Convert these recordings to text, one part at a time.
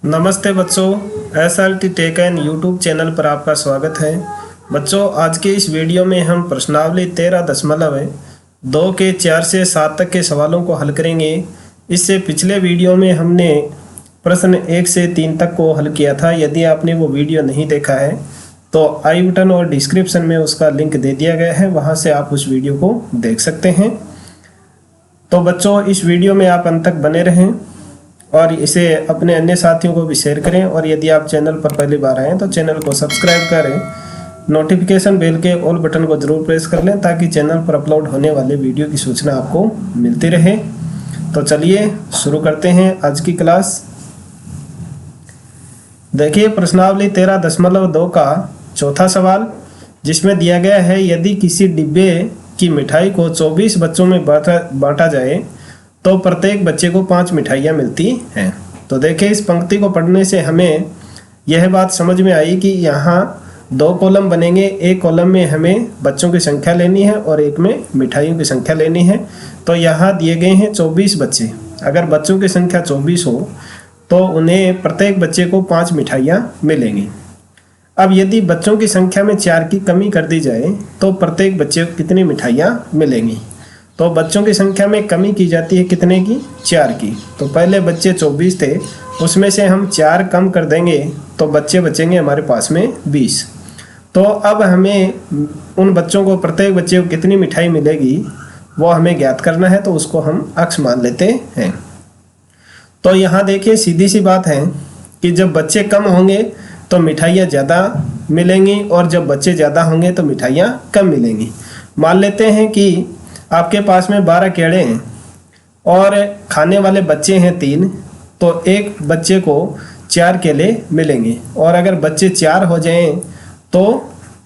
नमस्ते बच्चों, SRT tech and YouTube channel पर आपका स्वागत है। बच्चों, आज के इस वीडियो में हम प्रश्नावली 13.2 के 4 से 7 तक के सवालों को हल करेंगे। इससे पिछले वीडियो में हमने प्रश्न 1 से 3 तक को हल किया था। यदि आपने वो वीडियो नहीं देखा है तो आई बटन और डिस्क्रिप्शन में उसका लिंक दे दिया गया है, वहाँ से आप उस वीडियो को देख सकते हैं। तो बच्चों, इस वीडियो में आप अंत तक बने रहें और इसे अपने अन्य साथियों को भी शेयर करें। और यदि आप चैनल पर पहली बार आए तो चैनल को सब्सक्राइब करें, नोटिफिकेशन बेल के ऑल बटन को जरूर प्रेस कर लें ताकि चैनल पर अपलोड होने वाले वीडियो की सूचना आपको मिलती रहे। तो चलिए शुरू करते हैं आज की क्लास। देखिए, प्रश्नावली 13.2 का चौथा सवाल, जिसमें दिया गया है यदि किसी डिब्बे की मिठाई को 24 बच्चों में बांटा जाए तो प्रत्येक बच्चे को 5 मिठाइयाँ मिलती हैं। तो देखिए, इस पंक्ति को पढ़ने से हमें यह बात समझ में आई कि यहाँ 2 कॉलम बनेंगे। एक कॉलम में हमें बच्चों की संख्या लेनी है और एक में मिठाइयों की संख्या लेनी है। तो यहाँ दिए गए हैं 24 बच्चे। अगर बच्चों की संख्या 24 हो तो उन्हें प्रत्येक बच्चे को 5 मिठाइयाँ मिलेंगी। अब यदि बच्चों की संख्या में 4 की कमी कर दी जाए तो प्रत्येक बच्चे को कितनी मिठाइयाँ मिलेंगी। तो बच्चों की संख्या में कमी की जाती है कितने की? 4 की। तो पहले बच्चे 24 थे, उसमें से हम 4 कम कर देंगे तो बच्चे बचेंगे हमारे पास में 20। तो अब हमें उन बच्चों को, प्रत्येक बच्चे को कितनी मिठाई मिलेगी वो हमें ज्ञात करना है। तो उसको हम अक्स मान लेते हैं। तो यहाँ देखिए, सीधी सी बात है कि जब बच्चे कम होंगे तो मिठाइयाँ ज़्यादा मिलेंगी और जब बच्चे ज़्यादा होंगे तो मिठाइयाँ कम मिलेंगी। मान लेते हैं कि आपके पास में 12 केले हैं और खाने वाले बच्चे हैं 3, तो एक बच्चे को 4 केले मिलेंगे। और अगर बच्चे 4 हो जाएं तो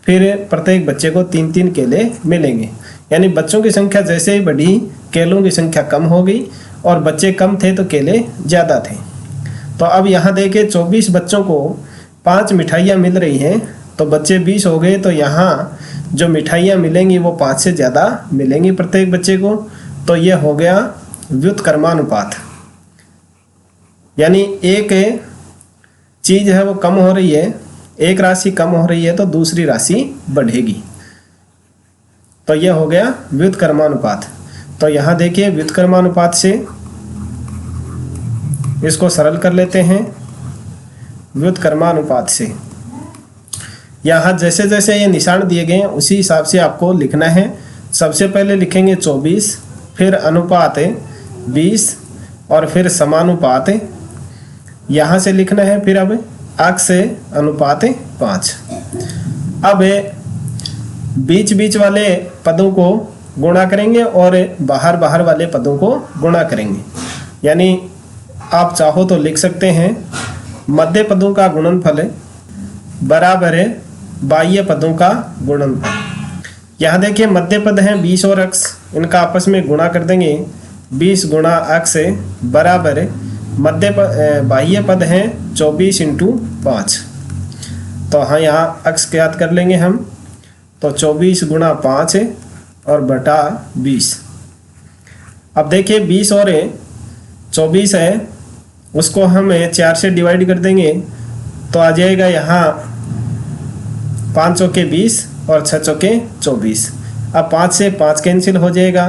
फिर प्रत्येक बच्चे को 3-3 केले मिलेंगे। यानी बच्चों की संख्या जैसे ही बढ़ी, केलों की संख्या कम हो गई और बच्चे कम थे तो केले ज़्यादा थे। तो अब यहाँ देखिए, 24 बच्चों को 5 मिठाइयाँ मिल रही हैं, तो बच्चे 20 हो गए। तो यहाँ जो मिठाइयाँ मिलेंगी वो 5 से ज़्यादा मिलेंगी प्रत्येक बच्चे को। तो ये हो गया व्युत्क्रमानुपात। यानी एक चीज़ है वो कम हो रही है, एक राशि कम हो रही है तो दूसरी राशि बढ़ेगी। तो ये हो गया व्युत्क्रमानुपात। तो यहाँ देखिए, व्युत्क्रमानुपात से इसको सरल कर लेते हैं। व्युत्क्रमानुपात से यहाँ जैसे जैसे ये निशान दिए गए हैं उसी हिसाब से आपको लिखना है। सबसे पहले लिखेंगे 24, फिर अनुपात 20 और फिर समानुपात यहाँ से लिखना है। फिर अब अक्स अनुपात 5। अब बीच बीच वाले पदों को गुणा करेंगे और बाहर बाहर वाले पदों को गुणा करेंगे। यानी आप चाहो तो लिख सकते हैं मध्य पदों का गुणनफल बराबर है बाह्य पदों का गुणनफल। यहाँ देखिए, मध्य पद हैं 20 और अक्स, इनका आपस में गुणा कर देंगे। 20 गुणा अक्स बराबर बाह्य पद हैं 24 × 5। तो हाँ, यहाँ अक्स ज्ञात कर लेंगे हम। तो 24 गुणा 5 और बटा 20। अब देखिए, 20 और 24 है, उसको हम 4 से डिवाइड कर देंगे तो आ जाएगा यहाँ 5 चौके 20 और 6 चौके 24। अब 5 से 5 कैंसिल हो जाएगा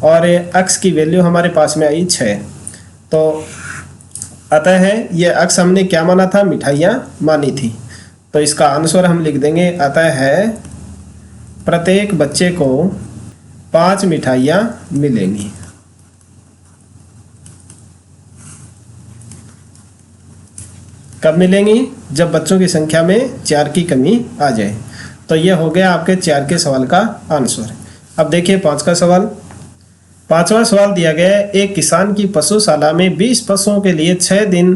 और अक्स की वैल्यू हमारे पास में आई 6। तो अतः है ये अक्स हमने क्या माना था? मिठाइयाँ मानी थी। तो इसका आंसर हम लिख देंगे, अतः है प्रत्येक बच्चे को 5 मिठाइयाँ मिलेंगी। कब मिलेंगी? जब बच्चों की संख्या में 4 की कमी आ जाए। तो ये हो गया आपके 4 के सवाल का आंसर। अब देखिए 5 का सवाल। 5वां सवाल दिया गया है, एक किसान की पशुशाला में 20 पशुओं के लिए 6 दिन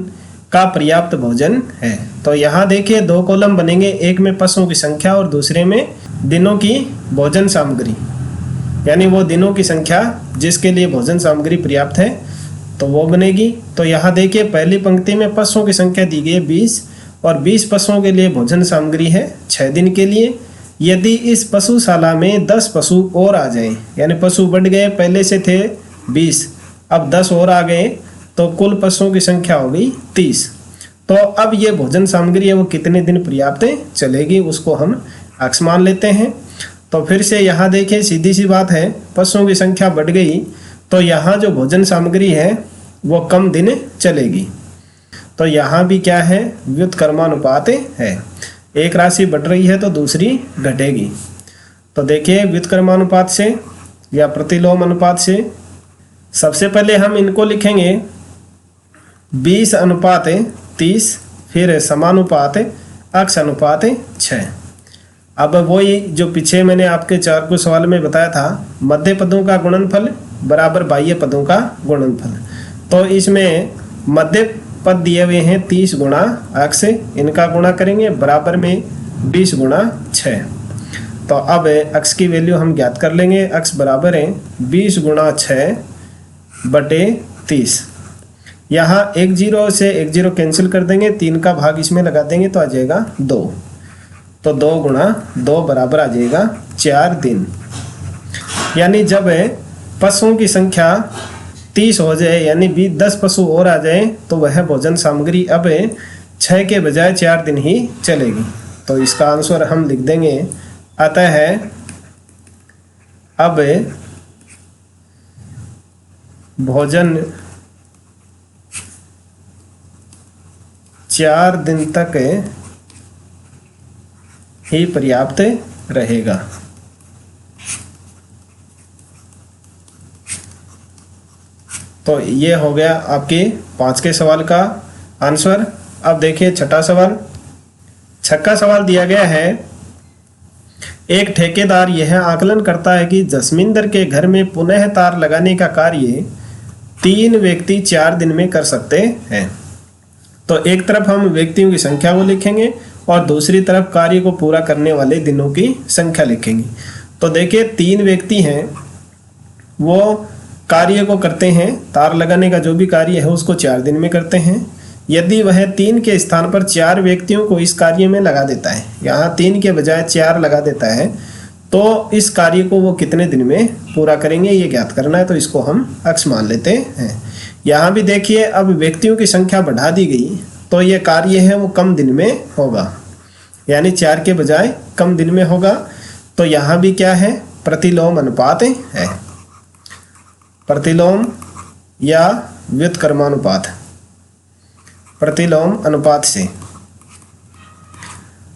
का पर्याप्त भोजन है। तो यहाँ देखिए 2 कॉलम बनेंगे, एक में पशुओं की संख्या और दूसरे में दिनों की भोजन सामग्री। यानी वो दिनों की संख्या जिसके लिए भोजन सामग्री पर्याप्त है तो वो बनेगी। तो यहाँ देखिए, पहली पंक्ति में पशुओं की संख्या दी गई है 20 और 20 पशुओं के लिए भोजन सामग्री है 6 दिन के लिए। यदि इस पशुशाला में 10 पशु और आ जाएं, यानी पशु बढ़ गए, पहले से थे 20, अब 10 और आ गए तो कुल पशुओं की संख्या हो गई 30। तो अब ये भोजन सामग्री है वो कितने दिन पर्याप्त चलेगी, उसको हम अक्स मान लेते हैं। तो फिर से यहाँ देखिए सीधी सी बात है, पशुओं की संख्या बढ़ गई तो यहाँ जो भोजन सामग्री है वो कम दिन चलेगी। तो यहाँ भी क्या है, व्युत्क्रमानुपात है, एक राशि बढ़ रही है तो दूसरी घटेगी। तो देखिए व्युत्क्रमानुपात से या प्रतिलोम अनुपात से सबसे पहले हम इनको लिखेंगे 20:30, फिर समानुपात अक्स अनुपात 6। अब वही जो पीछे मैंने आपके 4 को सवाल में बताया था, मध्य पदों का गुणनफल बराबर बाह्य पदों का गुणनफल। तो इसमें मध्य पद दिए हुए हैं 30 गुणा अक्स, इनका गुणा करेंगे बराबर में 20 गुणा 6। तो अब अक्स की वैल्यू हम ज्ञात कर लेंगे, अक्स बराबर है 20 गुणा 6/30। यहाँ 1 0 से 1 0 कैंसिल कर देंगे, 3 का भाग इसमें लगा देंगे तो आ जाएगा 2। तो 2 गुणा 2 बराबर आ जाएगा 4 दिन। यानी जब पशुओं की संख्या 30 हो जाए, यानी 10 पशु और आ जाए, तो वह भोजन सामग्री अब 6 के बजाय 4 दिन ही चलेगी। तो इसका आंसर हम लिख देंगे, अतः है अब भोजन 4 दिन तक ही पर्याप्त रहेगा। तो ये हो गया आपके 5 के सवाल का आंसर। अब देखिए छठा सवाल। छठा सवाल दिया गया है, एक ठेकेदार यह आकलन करता है कि जसमिंदर के घर में पुनः तार लगाने का कार्य 3 व्यक्ति 4 दिन में कर सकते हैं। तो एक तरफ हम व्यक्तियों की संख्या को लिखेंगे और दूसरी तरफ कार्य को पूरा करने वाले दिनों की संख्या लिखेंगे। तो देखिए 3 व्यक्ति हैं, वो कार्य को करते हैं, तार लगाने का जो भी कार्य है उसको 4 दिन में करते हैं। यदि वह 3 के स्थान पर 4 व्यक्तियों को इस कार्य में लगा देता है, यहाँ 3 के बजाय 4 लगा देता है, तो इस कार्य को वो कितने दिन में पूरा करेंगे ये ज्ञात करना है। तो इसको हम अक्स मान लेते हैं। यहाँ भी देखिए अब व्यक्तियों की संख्या बढ़ा दी गई तो ये कार्य है वो कम दिन में होगा, यानी 4 के बजाय कम दिन में होगा। तो यहाँ भी क्या है, प्रतिलोम अनुपात है, प्रतिलोम या व्युत्क्रमानुपात, प्रतिलोम अनुपात से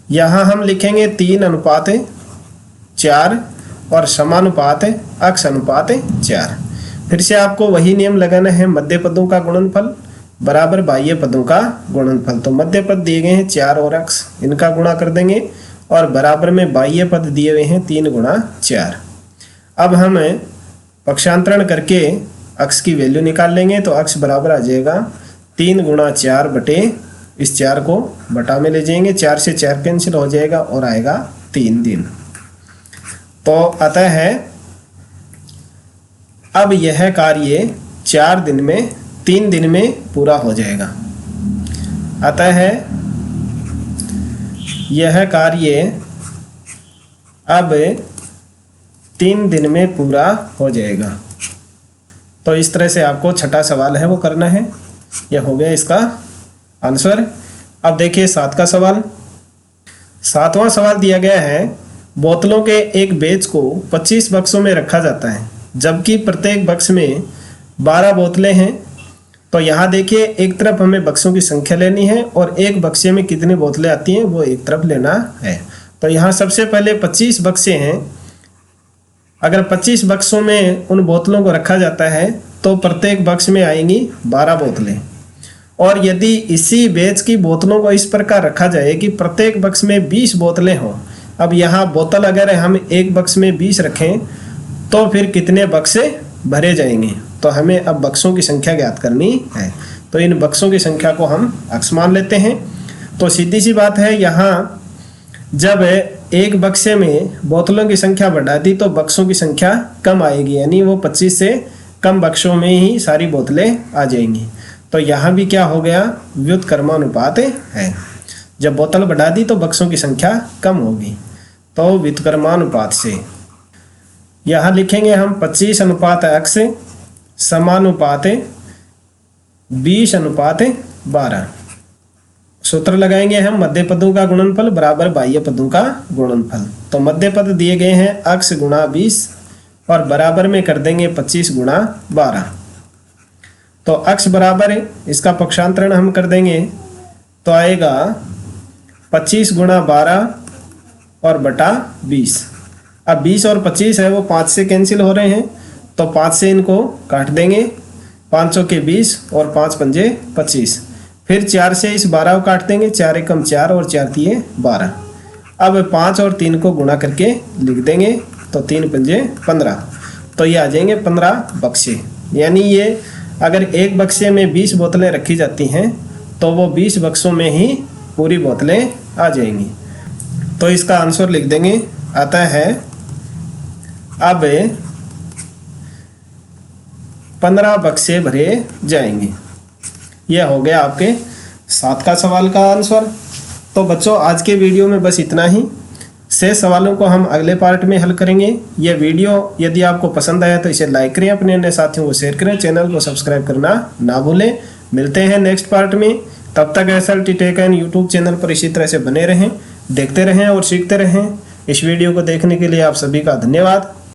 यहाँ हम लिखेंगे 3:4 और समानुपात अक्स अनुपात 4। फिर से आपको वही नियम लगाना है, मध्य पदों का गुणनफल बराबर बाह्य पदों का गुणनफल। तो मध्य पद दिए गए हैं 4 और अक्स, इनका गुणा कर देंगे और बराबर में बाह्य पद दिए हुए हैं 3 गुणा 4। अब हम पक्षांतरण करके अक्स की वैल्यू निकाल लेंगे। तो अक्स बराबर आ जाएगा 3 गुणा 4 बटे, इस 4 को बटा में ले जाएंगे, 4 से 4 कैंसिल हो जाएगा और आएगा 3 दिन। तो अतः है अब यह कार्य 4 दिन में 3 दिन में पूरा हो जाएगा। अतः है यह कार्य अब 3 दिन में पूरा हो जाएगा। तो इस तरह से आपको छठा सवाल है वो करना है। यह हो गया इसका आंसर। अब देखिए 7 का सवाल। 7वां सवाल दिया गया है, बोतलों के एक बैच को 25 बक्सों में रखा जाता है, जबकि प्रत्येक बक्स में 12 बोतलें हैं। तो यहाँ देखिए एक तरफ हमें बक्सों की संख्या लेनी है और एक बक्से में कितनी बोतलें आती हैं वो एक तरफ लेना है। तो यहाँ सबसे पहले 25 बक्से हैं। अगर 25 बक्सों में उन बोतलों को रखा जाता है तो प्रत्येक बक्स में आएंगी 12 बोतलें। और यदि इसी बैच की बोतलों को इस प्रकार रखा जाए कि प्रत्येक बक्स में 20 बोतलें हों। अब यहाँ बोतल अगर हम एक बक्स में 20 रखें तो फिर कितने बक्स भरे जाएंगे। तो हमें अब बक्सों की संख्या ज्ञात करनी है। तो इन बक्सों की संख्या को हम अक्स मान लेते हैं। तो सीधी सी बात है, यहाँ जब एक बक्से में बोतलों की संख्या बढ़ा दी तो बक्सों की संख्या कम आएगी, यानी वो 25 से कम बक्सों में ही सारी बोतलें आ जाएंगी। तो यहाँ भी क्या हो गया, व्युत्क्रमानुपात है। जब बोतल बढ़ा दी तो बक्सों की संख्या कम होगी, तो व्युत्क्रमानुपात से यहाँ लिखेंगे हम 25:x समानुपात 20:12। सूत्र लगाएंगे हम, मध्य पदों का गुणनफल बराबर बाह्य पदों का गुणनफल। तो मध्य पद दिए गए हैं अक्ष गुणा 20 और बराबर में कर देंगे 25 गुणा 12। तो अक्ष बराबर है, इसका पक्षांतरण हम कर देंगे तो आएगा 25 गुणा 12 और बटा 20। अब 20 और 25 है वो 5 से कैंसिल हो रहे हैं, तो 5 से इनको काट देंगे, 5 चौके 20 और 5 पंजे 25। फिर 4 से इस 12 को काट देंगे, 4 एकम 4 और 4 तिये 12। अब 5 और 3 को गुणा करके लिख देंगे, तो 3 पंजे 15। तो ये आ जाएंगे 15 बक्से। यानी ये अगर एक बक्से में 20 बोतलें रखी जाती हैं तो वो 20 बक्सों में ही पूरी बोतलें आ जाएंगी। तो इसका आंसर लिख देंगे, आता है अब 15 बक्से भरे जाएंगे। यह हो गया आपके 7 का सवाल का आंसर। तो बच्चों आज के वीडियो में बस इतना ही। शेष सवालों को हम अगले पार्ट में हल करेंगे। यह वीडियो यदि आपको पसंद आया तो इसे लाइक करें, अपने अन्य साथियों को शेयर करें, चैनल को सब्सक्राइब करना ना भूलें। मिलते हैं नेक्स्ट पार्ट में। तब तक SLT tech and YouTube channel पर इसी तरह से बने रहें, देखते रहें और सीखते रहें। इस वीडियो को देखने के लिए आप सभी का धन्यवाद।